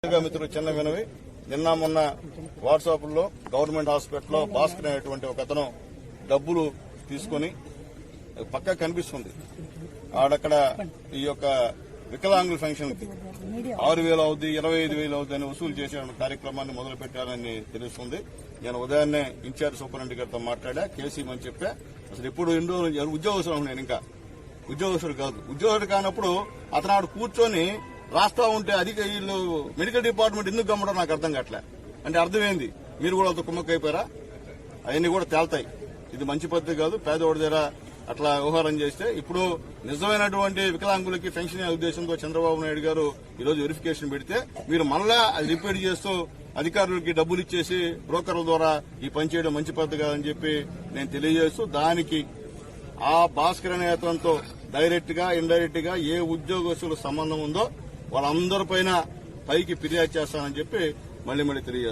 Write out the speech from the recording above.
మిత్రులు చిన్న వినవి నిన్న మొన్న వాట్సాప్ లో గవర్నమెంట్ హాస్పిటల్లో భాస్కర్ అనేటువంటి ఒక అతను డబ్బులు తీసుకుని పక్కా కనిపిస్తుంది ఆడక్కడ ఈ యొక్క వికలాంగుల ఫంక్షన్ కి 6,000 అవుద్ది 25,000 అవుద్ది అని వసూలు చేసే కార్యక్రమాన్ని మొదలు పెట్టారని తెలుస్తుంది. నేను ఉదయాన్నే ఇన్ఛార్జ్ సూపరింటెండెంట్ గారితో మాట్లాడా, కేసీ అని చెప్పా. అసలు ఎప్పుడు ఎన్నో ఉద్యోగస్తులు నేను ఇంకా ఉద్యోగస్తుడు కాదు. ఉద్యోగస్తుడు కానప్పుడు అతను ఆడు కూర్చొని రాస్తా ఉంటే అధిక వీళ్ళు మెడికల్ డిపార్ట్మెంట్ ఎందుకు గమ్మడం నాకు అర్థం కావట్లే. అంటే అర్థమైంది మీరు కూడా అంత కుమ్మక్కైపోయారా, అవన్నీ కూడా తేల్తాయి. ఇది మంచి పద్ధతి కాదు. పేదవాడి దగ్గర అట్లా వ్యవహారం చేస్తే ఇప్పుడు నిజమైనటువంటి వికలాంగులకి పెన్షన్ ఉద్దేశంతో చంద్రబాబు నాయుడు గారు ఈరోజు వెరిఫికేషన్ పెడితే మీరు మళ్ళా అది రిపీట్ చేస్తూ అధికారులకి డబ్బులు ఇచ్చేసి బ్రోకర్ల ద్వారా ఈ పని చేయడం మంచి పద్ధతి కాదని చెప్పి నేను తెలియజేస్తూ దానికి ఆ భాస్కర్ అనే అతనితో డైరెక్ట్ గా ఇండైరెక్ట్ గా ఏ ఉద్యోగస్తుల సంబంధం ఉందో వాళ్ళందరిపైన పైకి ఫిర్యాదు చేస్తానని చెప్పి మళ్లీ తెలియజేస్తాను.